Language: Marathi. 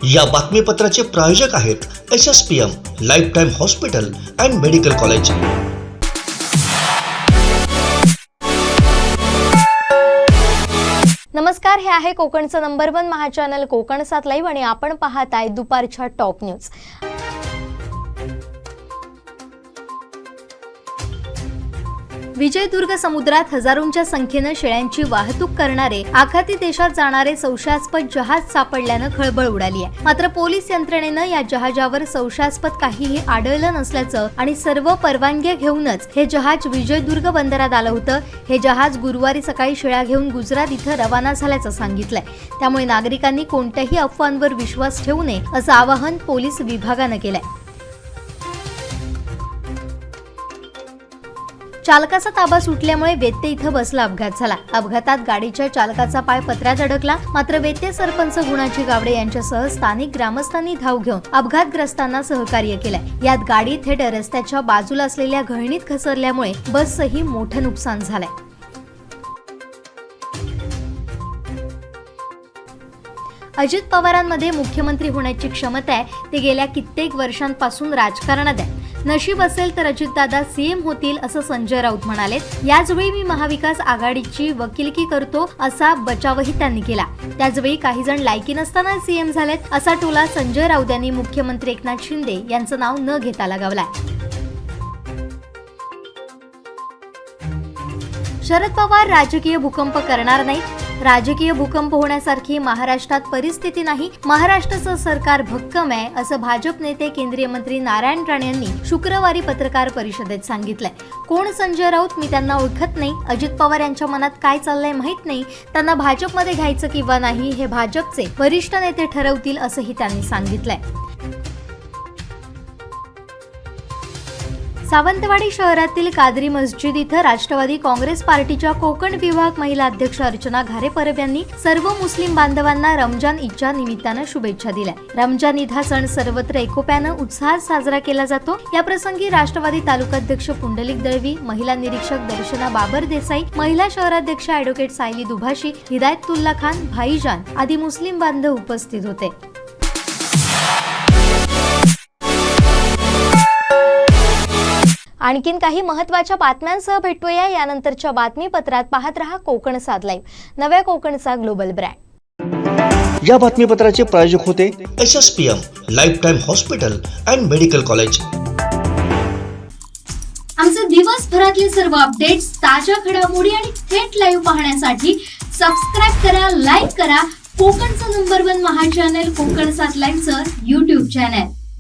या बातमीपत्राचे प्रायोजक आहेत SSPM lifetime hospital and medical college. नमस्कार, हे आहे कोकणचं नंबर 1 महा चॅनल कोकण 7 लाईव्ह आणि आपण पाहताय दुपारच्या टॉप न्यूज। विजयदुर्ग समुद्रात हजारोंच्या संख्येने शेळ्यांची वाहतूक करणारे आखाती देशात जाणारे संशयास्पद जहाज सापडल्यानं खळबळ उडाली आहे। मात्र पोलीस यंत्रणेनं या जहाजावर संशयास्पद काहीही आढळलं नसल्याचं आणि सर्व परवानग्या घेऊनच हे जहाज विजयदुर्ग बंदरात आलं होतं। हे जहाज गुरुवारी सकाळी शेळ्या घेऊन गुजरात इथं रवाना झाल्याचं सांगितलंय। त्यामुळे नागरिकांनी कोणत्याही अफवांवर विश्वास ठेवू नये असं आवाहन पोलीस विभागानं केलंय। चालकाचा ताबा सुटल्यामुळे वेत्ते इथं बसला अपघात झाला। अपघातात गाडीच्या चालकाचा पाय पत्र्यात अडकला। मात्र वेत्ते सरपंच गुणाजी गावडे यांच्यासह स्थानिक ग्रामस्थांनी धाव घेऊन अपघातग्रस्तांना सहकार्य केलंय। यात गाडी थेट रस्त्याच्या बाजूला असलेल्या घळणीत घसरल्यामुळे बसचंही मोठं नुकसान झालंय। अजित पवारांमध्ये मुख्यमंत्री होण्याची क्षमता आहे। ते गेल्या कित्येक वर्षांपासून राजकारणात आहे। नशीब असेल तर अजितदादा सीएम होतील असं संजय राऊत म्हणाले। याचवेळी मी महाविकास आघाडीची वकिलकी करतो असा बचावही त्यांनी केला। त्याचवेळी काही जण लायकी नसताना सीएम झालेत असा टोला संजय राऊत यांनी मुख्यमंत्री एकनाथ शिंदे यांचं नाव न घेता लगावलाय। शरद पवार राजकीय भूकंप करणार नाहीत। राजकीय भूकंप होण्यासारखी महाराष्ट्रात परिस्थिती नाही। महाराष्ट्राचं सरकार भक्कम आहे असं भाजप नेते केंद्रीय मंत्री नारायण राणे यांनी शुक्रवारी पत्रकार परिषदेत सांगितलंय। कोण संजय राऊत? मी त्यांना ओळखत नाही। अजित पवार यांच्या मनात काय चाललंय माहित नाही। त्यांना भाजपमध्ये घ्यायचं किंवा नाही हे भाजपचे वरिष्ठ नेते ठरवतील असंही त्यांनी सांगितलंय। सावंतवाडी शहरातील कादरी मस्जिद इथं राष्ट्रवादी काँग्रेस पार्टीच्या कोकण विभाग महिला अध्यक्ष अर्चना घारे परब यांनी सर्व मुस्लिम बांधवांना रमजान ईदच्या निमित्तानं शुभेच्छा दिल्या। रमजान ईद हा सण सर्वत्र एकोप्यानं उत्साहात साजरा केला जातो। या प्रसंगी राष्ट्रवादी तालुकाध्यक्ष पुंडलिक दळवी, महिला निरीक्षक दर्शना बाबर देसाई, महिला शहराध्यक्ष ॲडव्होकेट सायली दुभाषी, हिदायतुल्ला खान, भाईजान आदी मुस्लिम बांधव उपस्थित होते। आणखीन काही महत्त्वाच्या बातम्यांसह भेटूया यानंतरच्या बातमीपत्रात। पाहत रहा कोकण 7 लाईव्ह, नव्या कोकणचा ग्लोबल ब्रँड। या बातमीपत्राचे प्रायोजक होते SSPM lifetime hospital and medical college. आमचे दिवसभरातले सर्व अपडेट्स, ताज्या घडामोडी आणि थेट लाईव्ह पाहण्यासाठी सबस्क्राइब करा, लाईक करा कोकणचं नंबर 1 महा चॅनल कोकण 7 लाईव्हचं YouTube चॅनल।